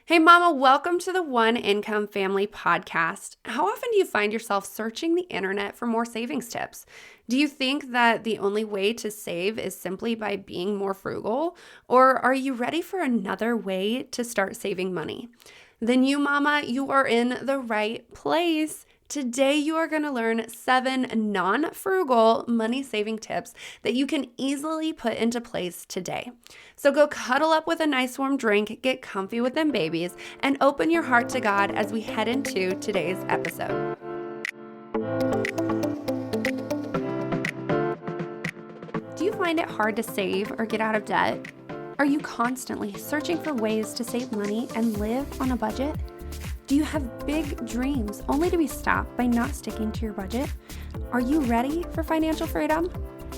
Hey, Mama, welcome to the One Income Family Podcast. How often do you find yourself searching the internet for more savings tips? Do you think that the only way to save is simply by being more frugal? Or are you ready for another way to start saving money? Then Mama, you are in the right place. Today, you are going to learn 7 non-frugal money-saving tips that you can easily put into place today. So go cuddle up with a nice warm drink, get comfy with them babies, and open your heart to God as we head into today's episode. Do you find it hard to save or get out of debt? Are you constantly searching for ways to save money and live on a budget? Do you have big dreams only to be stopped by not sticking to your budget? Are you ready for financial freedom?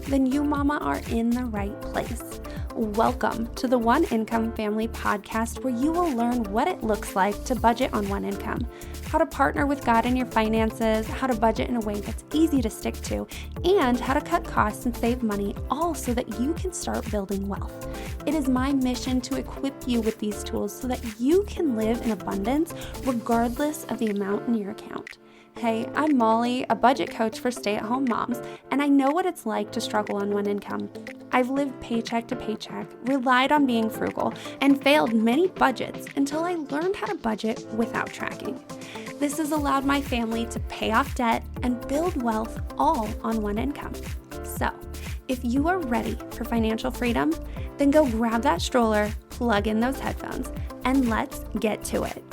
Then you, Mama, are in the right place. Welcome to the One Income Family Podcast, where you will learn what it looks like to budget on one income, how to partner with God in your finances, how to budget in a way that's easy to stick to, and how to cut costs and save money, all so that you can start building wealth. It is my mission to equip you with these tools so that you can live in abundance regardless of the amount in your account. Hey, I'm Molly, a budget coach for stay-at-home moms, and I know what it's like to struggle on one income. I've lived paycheck to paycheck, relied on being frugal, and failed many budgets until I learned how to budget without tracking. This has allowed my family to pay off debt and build wealth all on one income. So, if you are ready for financial freedom, then go grab that stroller, plug in those headphones, and let's get to it.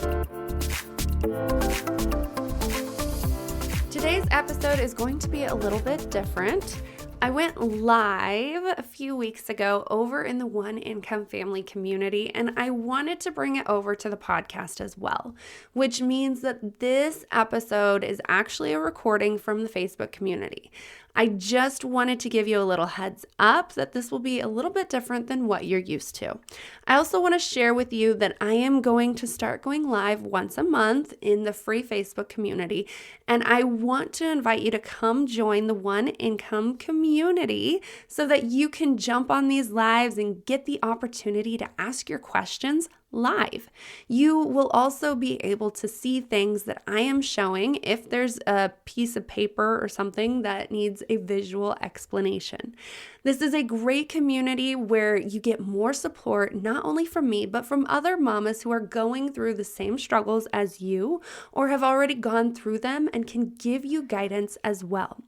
Today's episode is going to be a little bit different. I went live a few weeks ago over in the One Income Family community, and I wanted to bring it over to the podcast as well, which means that this episode is actually a recording from the Facebook community. I just wanted to give you a little heads up that this will be a little bit different than what you're used to. I also want to share with you that I am going to start going live once a month in the free Facebook community, and I want to invite you to come join the One Income community so that you can jump on these lives and get the opportunity to ask your questions live. You will also be able to see things that I am showing if there's a piece of paper or something that needs a visual explanation. This is a great community where you get more support, not only from me, but from other mamas who are going through the same struggles as you or have already gone through them and can give you guidance as well.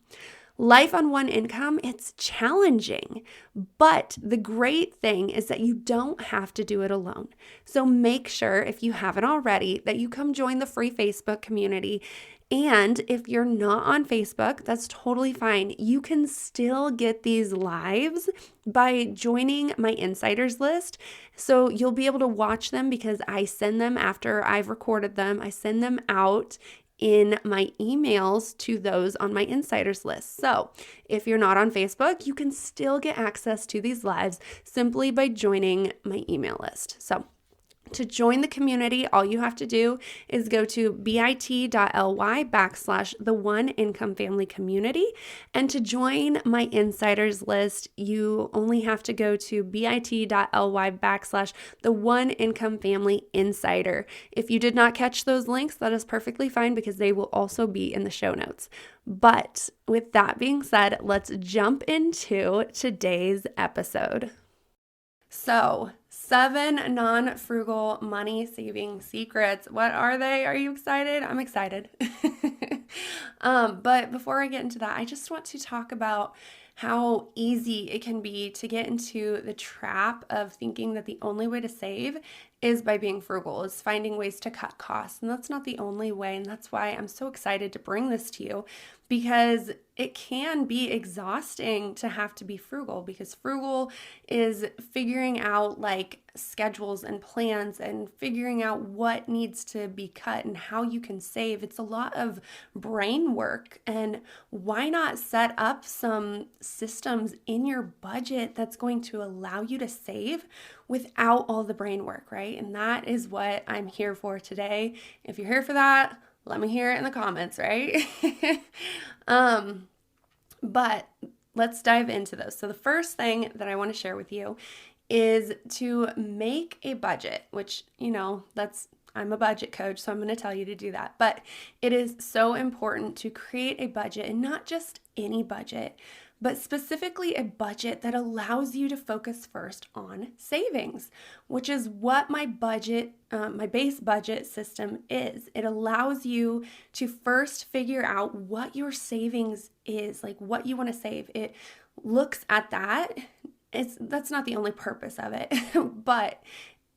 Life on one income, it's challenging, but the great thing is that you don't have to do it alone. So make sure, if you haven't already, that you come join the free Facebook community. And if you're not on Facebook, that's totally fine. You can still get these lives by joining my insiders list. So you'll be able to watch them because I send them after I've recorded them. I send them out in my emails to those on my insiders list. So if you're not on Facebook, you can still get access to these lives simply by joining my email list. So to join the community, all you have to do is go to bit.ly/the One Income Family community. And to join my insiders list, you only have to go to bit.ly/the One Income Family Insider. If you did not catch those links, that is perfectly fine because they will also be in the show notes. But with that being said, let's jump into today's episode. So, 7 non-frugal money-saving secrets. What are they? Are you excited? I'm excited. But before I get into that, I just want to talk about how easy it can be to get into the trap of thinking that the only way to save is by being frugal, is finding ways to cut costs. And that's not the only way. And that's why I'm so excited to bring this to you, because it can be exhausting to have to be frugal, because frugal is figuring out like schedules and plans and figuring out what needs to be cut and how you can save. It's a lot of brain work. And why not set up some systems in your budget that's going to allow you to save without all the brain work, right? And that is what I'm here for today. If you're here for that, let me hear it in the comments, right? But let's dive into those. So the first thing that I want to share with you is to make a budget, which, I'm a budget coach, so I'm going to tell you to do that. But it is so important to create a budget, and not just any budget, but specifically a budget that allows you to focus first on savings, which is what my base budget system is. It allows you to first figure out what your savings is, like what you want to save. It looks at that. That's not the only purpose of it, but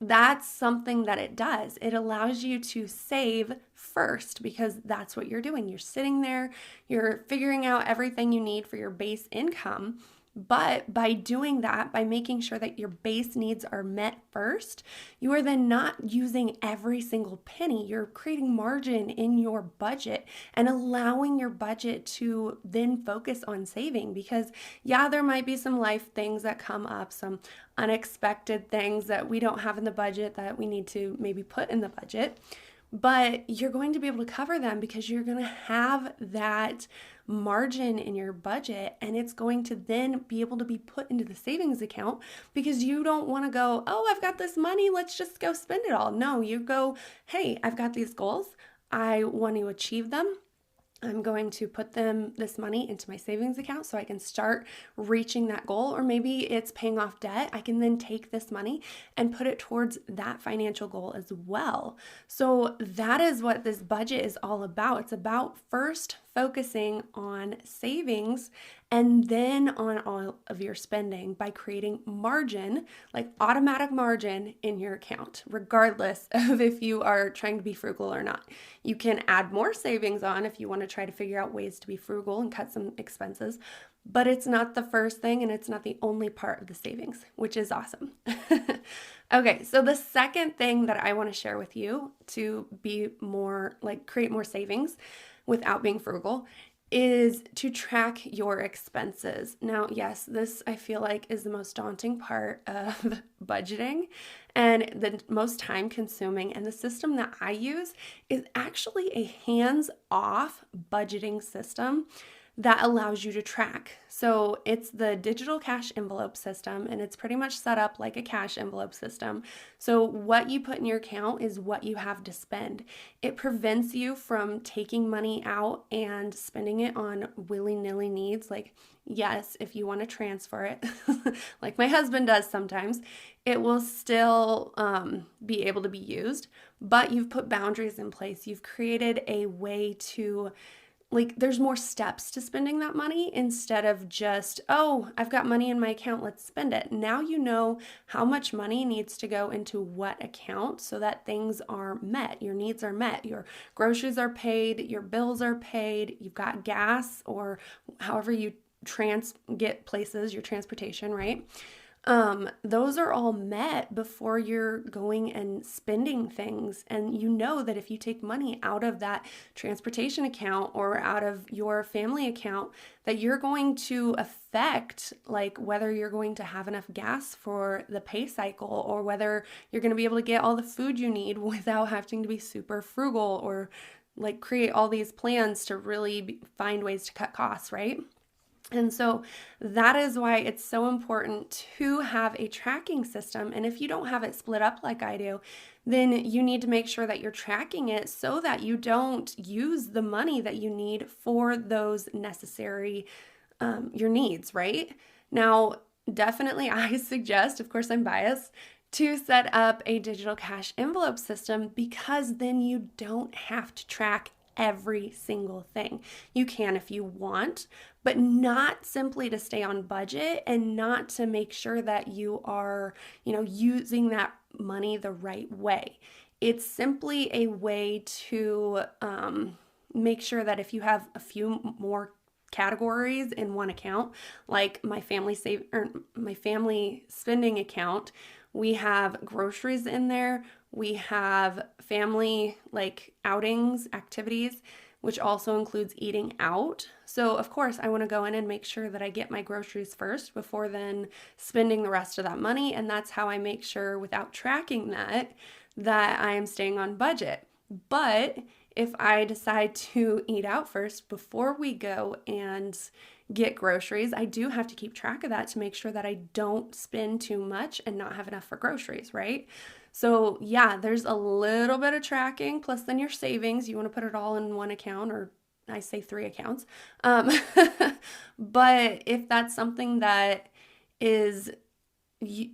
that's something that it does. It allows you to save first because that's what you're doing. You're sitting there, you're figuring out everything you need for your base income. But by doing that, by making sure that your base needs are met first, you are then not using every single penny. You're creating margin in your budget and allowing your budget to then focus on saving, because there might be some life things that come up, some unexpected things that we don't have in the budget that we need to maybe put in the budget. But you're going to be able to cover them because you're going to have that margin in your budget, and it's going to then be able to be put into the savings account, because you don't want to go, oh, I've got this money, let's just go spend it all. No, you go, hey, I've got these goals. I want to achieve them. I'm going to put this money into my savings account so I can start reaching that goal. Or maybe it's paying off debt. I can then take this money and put it towards that financial goal as well. So that is what this budget is all about. It's about first focusing on savings and then on all of your spending by creating margin, like automatic margin in your account, regardless of if you are trying to be frugal or not. You can add more savings on if you want to try to figure out ways to be frugal and cut some expenses, but it's not the first thing and it's not the only part of the savings, which is awesome. Okay, so the second thing that I want to share with you to be more create more savings without being frugal is to track your expenses. Now, yes, this I feel like is the most daunting part of budgeting and the most time consuming. And the system that I use is actually a hands-off budgeting system that allows you to track. So it's the digital cash envelope system, and it's pretty much set up like a cash envelope system. So what you put in your account is what you have to spend. It prevents you from taking money out and spending it on willy-nilly needs. Like, yes, if you want to transfer it, like my husband does sometimes, it will still be able to be used, but you've put boundaries in place. You've created a way to there's more steps to spending that money instead of just, oh, I've got money in my account, let's spend it. Now you know how much money needs to go into what account so that things are met, your needs are met, your groceries are paid, your bills are paid, you've got gas or however you get places, your transportation, right? Those are all met before you're going and spending things. And you know that if you take money out of that transportation account or out of your family account, that you're going to affect whether you're going to have enough gas for the pay cycle or whether you're going to be able to get all the food you need without having to be super frugal or create all these plans to really find ways to cut costs, right? And so that is why it's so important to have a tracking system. And if you don't have it split up like I do, then you need to make sure that you're tracking it so that you don't use the money that you need for those necessary, your needs, right? Now, definitely I suggest, of course I'm biased, to set up a digital cash envelope system because then you don't have to track every single thing. You can if you want, but not simply to stay on budget and not to make sure that you are, using that money the right way. It's simply a way to make sure that if you have a few more categories in one account, like my family spending account, we have groceries in there. We have family outings, activities, which also includes eating out. So of course I want to go in and make sure that I get my groceries first before then spending the rest of that money. And that's how I make sure without tracking that I am staying on budget. But if I decide to eat out first before we go and get groceries, I do have to keep track of that to make sure that I don't spend too much and not have enough for groceries, right? So, yeah, there's a little bit of tracking, plus then your savings. You want to put it all in one account, or I say 3 accounts. Um, but if that's something that is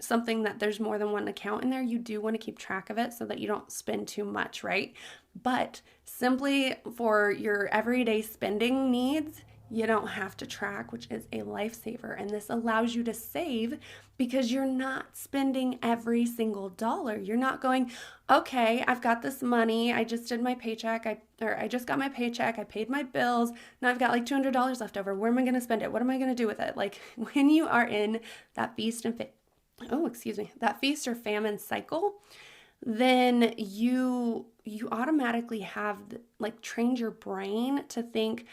something that there's more than one account in there, you do want to keep track of it so that you don't spend too much, right? But simply for your everyday spending needs, you don't have to track, which is a lifesaver. And this allows you to save because you're not spending every single dollar. You're not going, okay, I've got this money. I just did my paycheck. I just got my paycheck. I paid my bills. Now I've got like $200 left over. Where am I going to spend it? What am I going to do with it? Like when you are in that that feast or famine cycle, then you automatically have like trained your brain to think,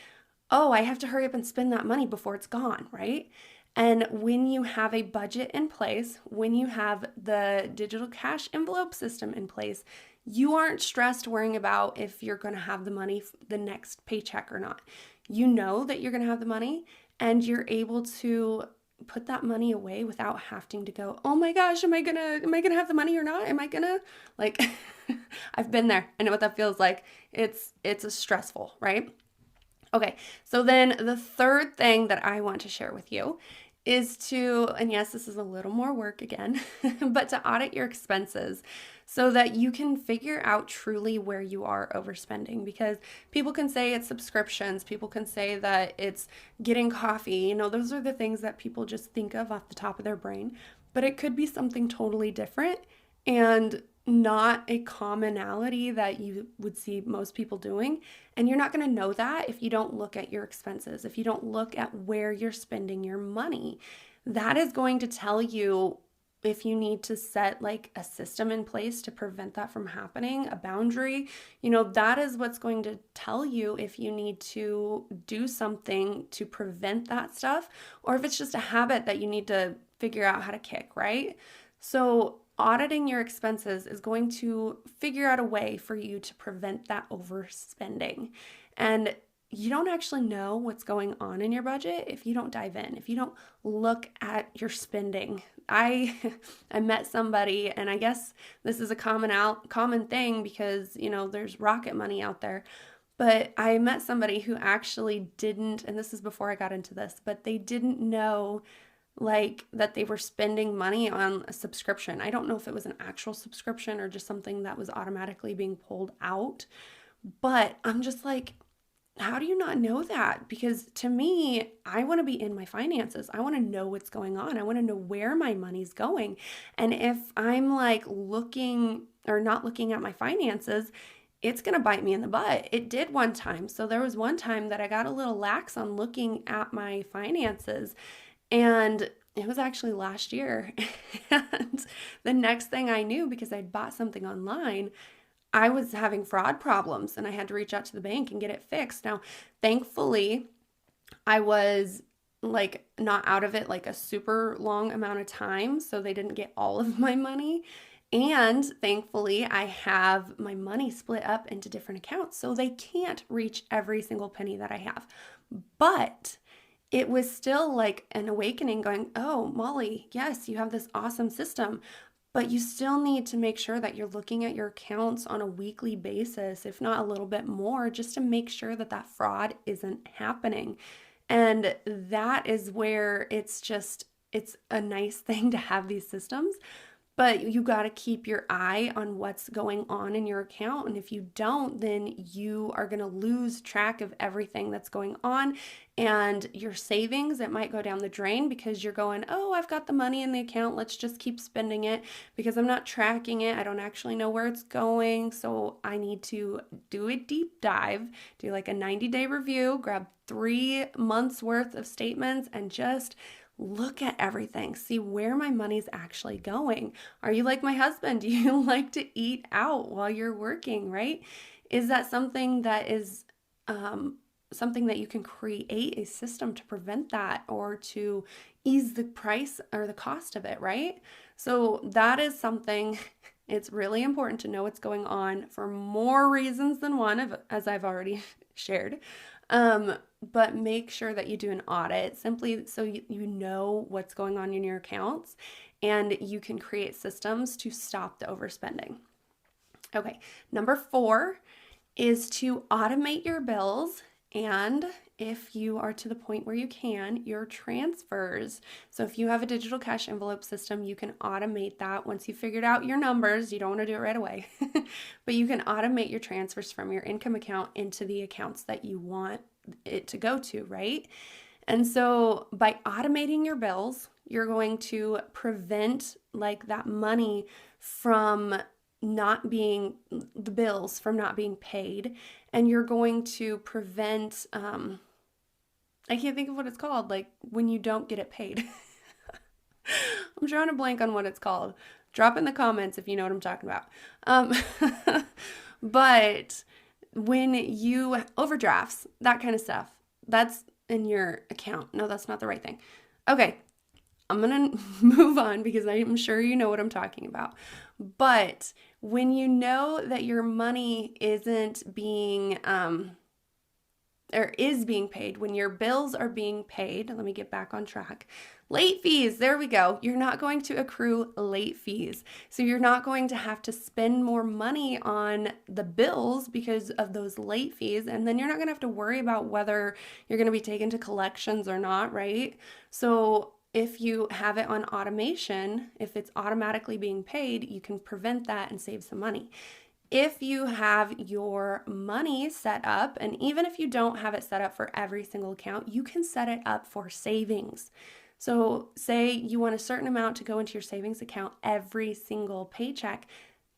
oh, I have to hurry up and spend that money before it's gone, right? And when you have a budget in place, when you have the digital cash envelope system in place, you aren't stressed worrying about if you're going to have the money the next paycheck or not. You know that you're going to have the money, and you're able to put that money away without having to go, oh my gosh, am I gonna have the money or not? Am I gonna like I've been there. I know what that feels like. It's a stressful, right? Okay, so then the third thing that I want to share with you is to, and yes, this is a little more work again, but to audit your expenses so that you can figure out truly where you are overspending. Because people can say it's subscriptions, people can say that it's getting coffee, those are the things that people just think of off the top of their brain, but it could be something totally different and not a commonality that you would see most people doing. And you're not going to know that if you don't look at your expenses, if you don't look at where you're spending your money. That is going to tell you if you need to set like a system in place to prevent that from happening, a boundary. That is what's going to tell you if you need to do something to prevent that stuff, or if it's just a habit that you need to figure out how to kick, right? So auditing your expenses is going to figure out a way for you to prevent that overspending. And you don't actually know what's going on in your budget if you don't dive in, if you don't look at your spending. I met somebody, and I guess this is a common thing because, there's rocket money out there. But I met somebody who actually didn't, and this is before I got into this, but they didn't know like that they were spending money on a subscription. I don't know if it was an actual subscription or just something that was automatically being pulled out. But I'm just like, how do you not know that? Because to me, I want to be in my finances. I want to know what's going on. I want to know where my money's going. And if I'm like looking or not looking at my finances, it's going to bite me in the butt. It did one time. So there was one time that I got a little lax on looking at my finances. And it was actually last year. And the next thing I knew, because I'd bought something online, I was having fraud problems and I had to reach out to the bank and get it fixed. Now, thankfully, I was like not out of it like a super long amount of time, so they didn't get all of my money. And thankfully, I have my money split up into different accounts, so they can't reach every single penny that I have. But it was still like an awakening going, oh, Molly, yes, you have this awesome system, but you still need to make sure that you're looking at your accounts on a weekly basis, if not a little bit more, just to make sure that that fraud isn't happening. And that is where it's a nice thing to have these systems. But you got to keep your eye on what's going on in your account. And if you don't, then you are going to lose track of everything that's going on. And your savings, it might go down the drain because you're going, oh, I've got the money in the account. Let's just keep spending it because I'm not tracking it. I don't actually know where it's going. So I need to do a deep dive, do like a 90-day review, grab 3 months worth of statements and just look at everything, see where my money's actually going. Are you like my husband? Do you like to eat out while you're working, right? Is that something that is something that you can create a system to prevent that or to ease the price or the cost of it, right? So that is something It's really important to know what's going on for more reasons than one, as I've already shared. But make sure that you do an audit simply so you know what's going on in your accounts and you can create systems to stop the overspending. Okay, number 4 is to automate your bills, and if you are to the point where you can, your transfers. So if you have a digital cash envelope system, you can automate that once you've figured out your numbers. You don't want to do it right away, but you can automate your transfers from your income account into the accounts that you want it to go to, right? And so by automating your bills, you're going to prevent like that money from not being the bills from not being paid, and you're going to prevent I can't think of what it's called, like when you don't get it paid. I'm drawing a blank on what it's called. Drop in the comments if you know what I'm talking about. But when you overdrafts, that kind of stuff, that's in your account. No, that's not the right thing. Okay, I'm going to move on because I'm sure you know what I'm talking about. But when you know that your money isn't being, or is being paid, when your bills are being paid, let me get back on track. Late fees, there we go. You're not going to accrue late fees. So you're not going to have to spend more money on the bills because of those late fees. And then you're not going to have to worry about whether you're going to be taken to collections or not, right? So if you have it on automation, if it's automatically being paid, you can prevent that and save some money. If you have your money set up, and even if you don't have it set up for every single account, you can set it up for savings. So say you want a certain amount to go into your savings account every single paycheck,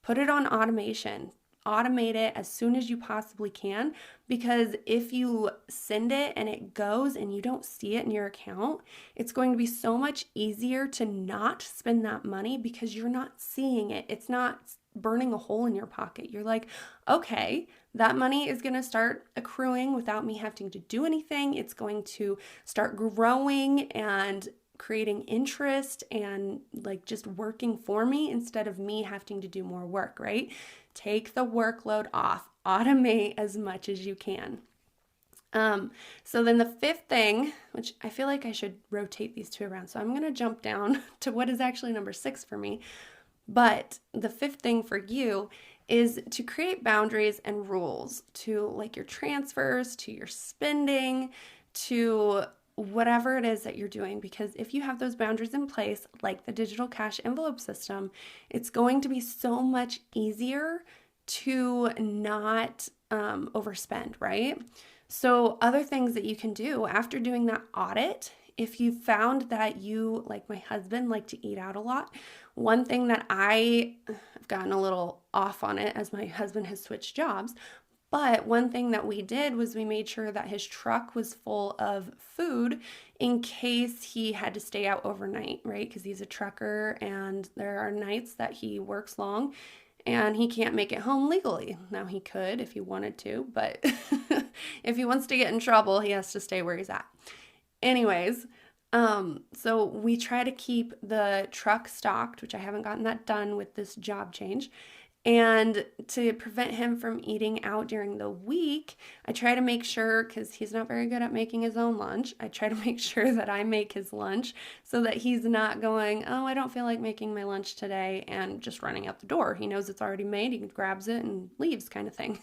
put it on automation. Automate it as soon as you possibly can, because if you send it and it goes and you don't see it in your account, it's going to be so much easier to not spend that money because you're not seeing it. It's not burning a hole in your pocket. You're like, okay, that money is going to start accruing without me having to do anything. It's going to start growing and creating interest and like just working for me instead of me having to do more work, right? Take the workload off. Automate as much as you can. So then the 5th thing, which I feel like I should rotate these two around. So I'm going to jump down to what is actually number 6 for me. But the 5th thing for you is to create boundaries and rules to like your transfers, to your spending, to whatever it is that you're doing, because if you have those boundaries in place, like the digital cash envelope system, it's going to be so much easier to not overspend, right? So other things that you can do after doing that audit, if you found that you, like my husband, like to eat out a lot, one thing that I've gotten a little off on it as my husband has switched jobs, but one thing that we did was we made sure that his truck was full of food in case he had to stay out overnight, right? Because he's a trucker and there are nights that he works long and he can't make it home legally. Now he could if he wanted to, but if he wants to get in trouble, he has to stay where he's at. Anyways, so we try to keep the truck stocked, which I haven't gotten that done with this job change. And to prevent him from eating out during the week, I try to make sure, because he's not very good at making his own lunch, I try to make sure that I make his lunch so that he's not going, oh, I don't feel like making my lunch today, and just running out the door. He knows it's already made, he grabs it and leaves kind of thing.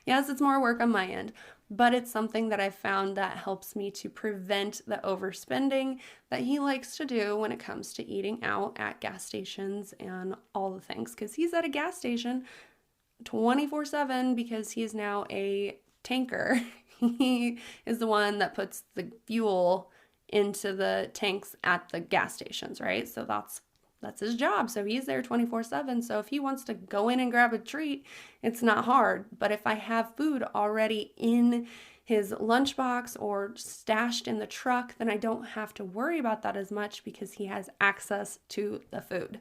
Yes, it's more work on my end, but it's something that I've found that helps me to prevent the overspending that he likes to do when it comes to eating out at gas stations and all the things, because he's at a gas station 24/7 because he's now a tanker. He is the one that puts the fuel into the tanks at the gas stations, right? So that's his job. So he's there 24/7. So if he wants to go in and grab a treat, it's not hard. But if I have food already in his lunchbox or stashed in the truck, then I don't have to worry about that as much because he has access to the food.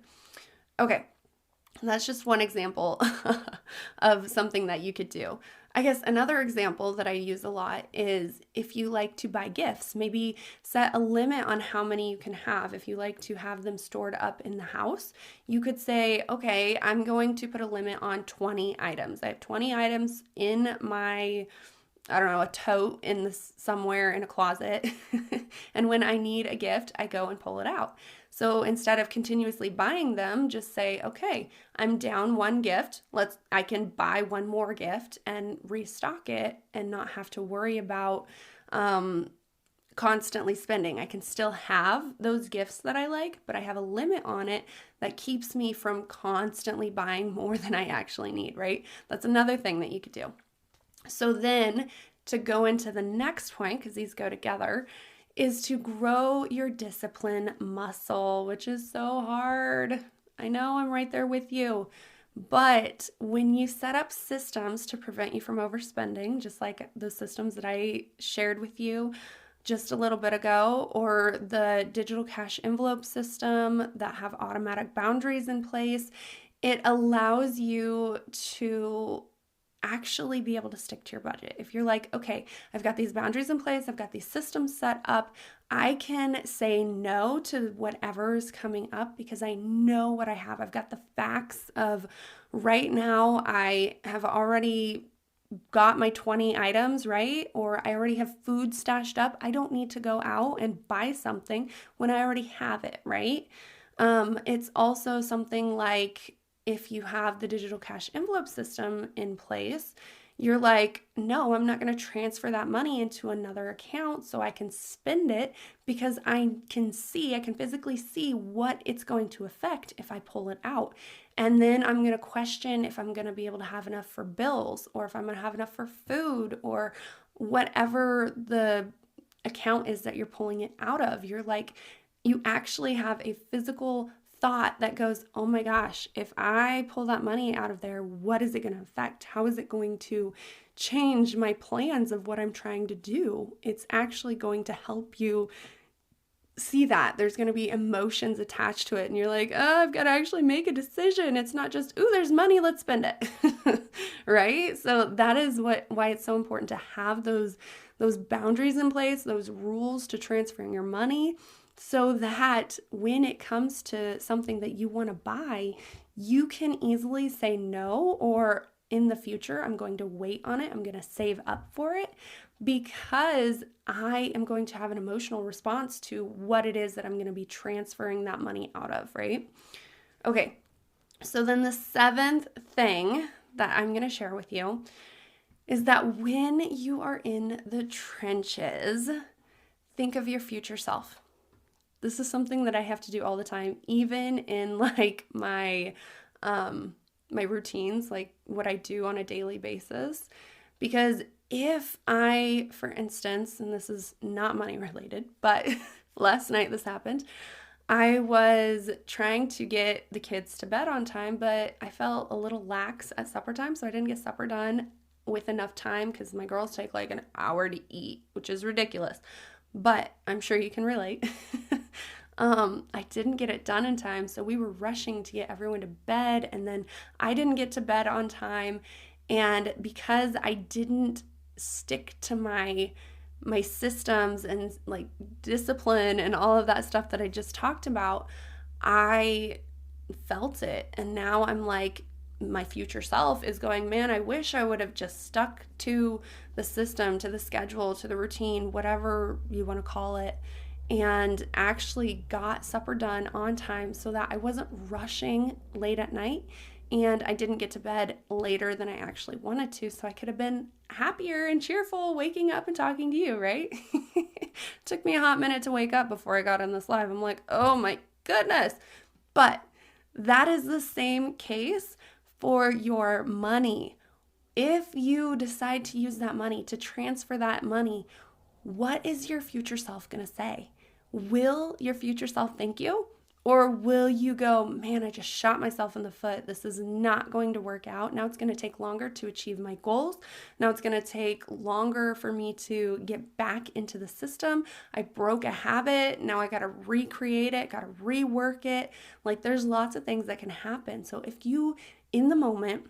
Okay. That's just one example of something that you could do. I guess another example that I use a lot is if you like to buy gifts, maybe set a limit on how many you can have. If you like to have them stored up in the house, you could say, okay, I'm going to put a limit on 20 items. I have 20 items in my, I don't know, a tote in this somewhere in a closet. And when I need a gift, I go and pull it out. So instead of continuously buying them, just say, okay, I'm down one gift. I can buy one more gift and restock it and not have to worry about constantly spending. I can still have those gifts that I like, but I have a limit on it that keeps me from constantly buying more than I actually need, right? That's another thing that you could do. So then to go into the next point, because these go together, is to grow your discipline muscle, which is so hard. I know, I'm right there with you. But when you set up systems to prevent you from overspending, just like the systems that I shared with you just a little bit ago, or the digital cash envelope system that have automatic boundaries in place, it allows you to actually be able to stick to your budget. If you're like, okay, I've got these boundaries in place, I've got these systems set up, I can say no to whatever is coming up because I know what I have. I've got the facts of right now, I have already got my 20 items, right? Or I already have food stashed up. I don't need to go out and buy something when I already have it, right? It's also something like if you have the digital cash envelope system in place, you're like, no, I'm not going to transfer that money into another account so I can spend it because I can physically see what it's going to affect if I pull it out. And then I'm going to question if I'm going to be able to have enough for bills or if I'm going to have enough for food or whatever the account is that you're pulling it out of. You're like, you actually have a physical thought that goes, oh my gosh, if I pull that money out of there, what is it going to affect? How is it going to change my plans of what I'm trying to do? It's actually going to help you see that. There's going to be emotions attached to it. And you're like, oh, I've got to actually make a decision. It's not just, ooh, there's money, let's spend it. Right? So that is why it's so important to have those boundaries in place, those rules to transferring your money, so that when it comes to something that you want to buy, you can easily say no, or in the future, I'm going to wait on it. I'm going to save up for it because I am going to have an emotional response to what it is that I'm going to be transferring that money out of, right? Okay, so then the seventh thing that I'm going to share with you is that when you are in the trenches, think of your future self. This is something that I have to do all the time, even in like my routines, like what I do on a daily basis. Because if I, for instance, and this is not money related, but last night this happened, I was trying to get the kids to bed on time, but I felt a little lax at supper time, so I didn't get supper done with enough time because my girls take like an hour to eat, which is ridiculous. But I'm sure you can relate. I didn't get it done in time, so we were rushing to get everyone to bed, and then I didn't get to bed on time. And because I didn't stick to my systems and like discipline and all of that stuff that I just talked about, I felt it. And now I'm like, my future self is going, man, I wish I would have just stuck to the system, to the schedule, to the routine, whatever you want to call it, and actually got supper done on time so that I wasn't rushing late at night and I didn't get to bed later than I actually wanted to, so I could have been happier and cheerful waking up and talking to you, right? Took me a hot minute to wake up before I got on this live. I'm like, oh my goodness. But that is the same case for your money. If you decide to use that money, to transfer that money, what is your future self going to say? Will your future self thank you? Or will you go, man, I just shot myself in the foot. This is not going to work out. Now it's going to take longer to achieve my goals. Now it's going to take longer for me to get back into the system. I broke a habit. Now I got to recreate it, got to rework it. Like there's lots of things that can happen. So if you, in the moment,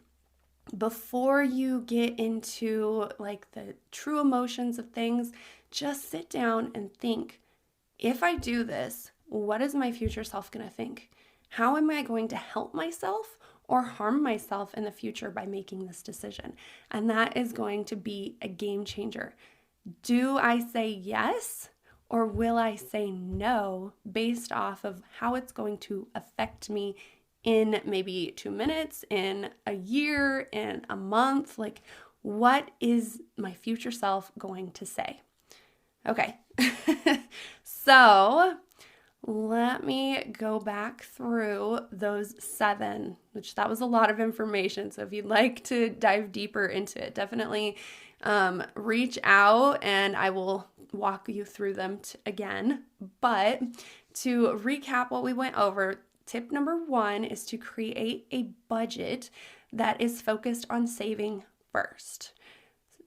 before you get into like the true emotions of things, just sit down and think, if I do this, what is my future self going to think? How am I going to help myself or harm myself in the future by making this decision? And that is going to be a game changer. Do I say yes or will I say no based off of how it's going to affect me in maybe 2 minutes, in a year, in a month? Like, what is my future self going to say? Okay, so let me go back through those 7, which that was a lot of information. So if you'd like to dive deeper into it, definitely reach out and I will walk you through them again. But to recap what we went over, tip number 1 is to create a budget that is focused on saving first.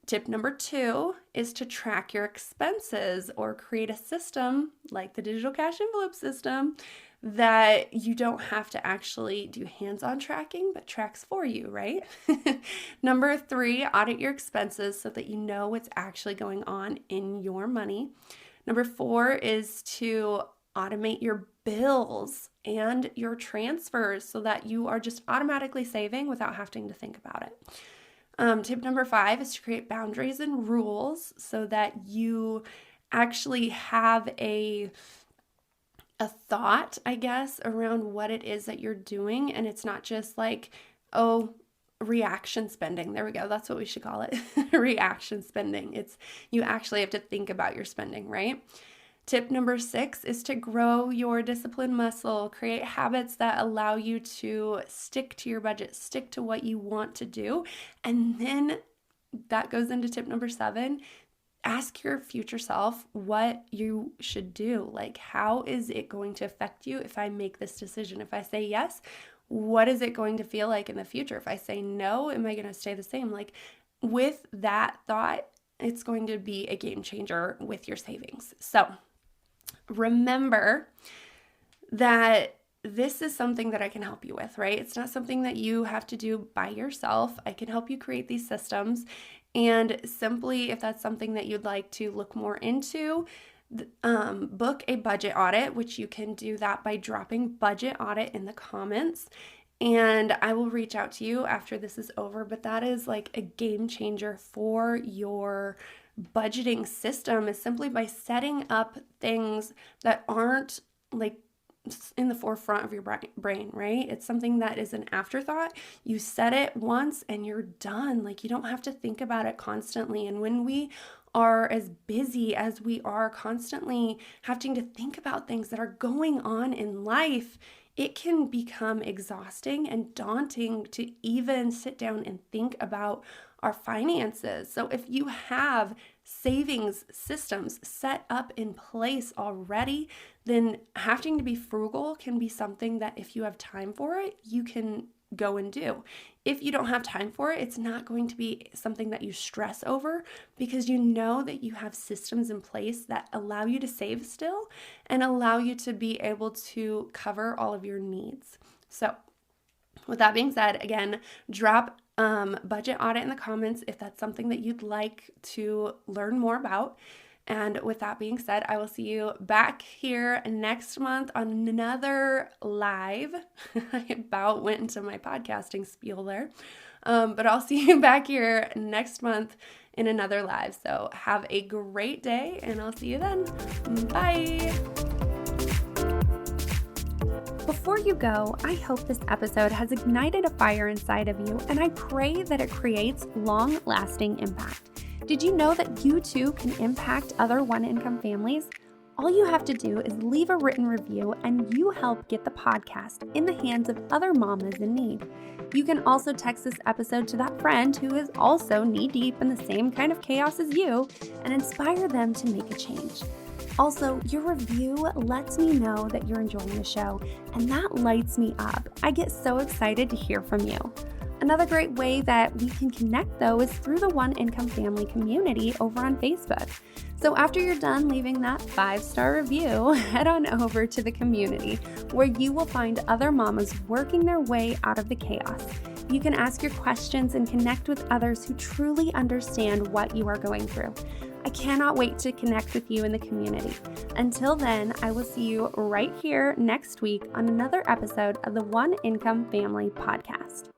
Tip number 2 is to track your expenses or create a system like the digital cash envelope system that you don't have to actually do hands-on tracking, but tracks for you, right? Number 3, audit your expenses so that you know what's actually going on in your money. Number 4 is to automate your bills and your transfers so that you are just automatically saving without having to think about it. Tip number 5 is to create boundaries and rules so that you actually have a thought, I guess, around what it is that you're doing. And it's not just like, oh, reaction spending. There we go. That's what we should call it. Reaction spending. It's you actually have to think about your spending, right? Tip number 6 is to grow your discipline muscle, create habits that allow you to stick to your budget, stick to what you want to do. And then that goes into tip number 7. Ask your future self what you should do. Like, how is it going to affect you if I make this decision? If I say yes, what is it going to feel like in the future? If I say no, am I going to stay the same? Like, with that thought, it's going to be a game changer with your savings. So remember that this is something that I can help you with, right? It's not something that you have to do by yourself. I can help you create these systems. And simply, if that's something that you'd like to look more into, book a budget audit, which you can do that by dropping budget audit in the comments. And I will reach out to you after this is over. But that is like a game changer for your budgeting system, is simply by setting up things that aren't like in the forefront of your brain, right? It's something that is an afterthought. You set it once and you're done. Like, you don't have to think about it constantly. And when we are as busy as we are constantly having to think about things that are going on in life, it can become exhausting and daunting to even sit down and think about our finances. So if you have savings systems set up in place already, then having to be frugal can be something that if you have time for it, you can go and do. If you don't have time for it, it's not going to be something that you stress over, because you know that you have systems in place that allow you to save still and allow you to be able to cover all of your needs. So with that being said, again, drop budget audit in the comments if that's something that you'd like to learn more about. And with that being said, I will see you back here next month on another live. I about went into my podcasting spiel there. But I'll see you back here next month in another live. So have a great day and I'll see you then. Bye. Before you go, I hope this episode has ignited a fire inside of you, and I pray that it creates long-lasting impact. Did you know that you too can impact other one-income families? All you have to do is leave a written review, and you help get the podcast in the hands of other mamas in need. You can also text this episode to that friend who is also knee-deep in the same kind of chaos as you and inspire them to make a change. Also, your review lets me know that you're enjoying the show, and that lights me up. I get so excited to hear from you. Another great way that we can connect, though, is through the One Income Family community over on Facebook. So after you're done leaving that 5-star review, head on over to the community where you will find other mamas working their way out of the chaos. You can ask your questions and connect with others who truly understand what you are going through. I cannot wait to connect with you in the community. Until then, I will see you right here next week on another episode of the One Income Family podcast.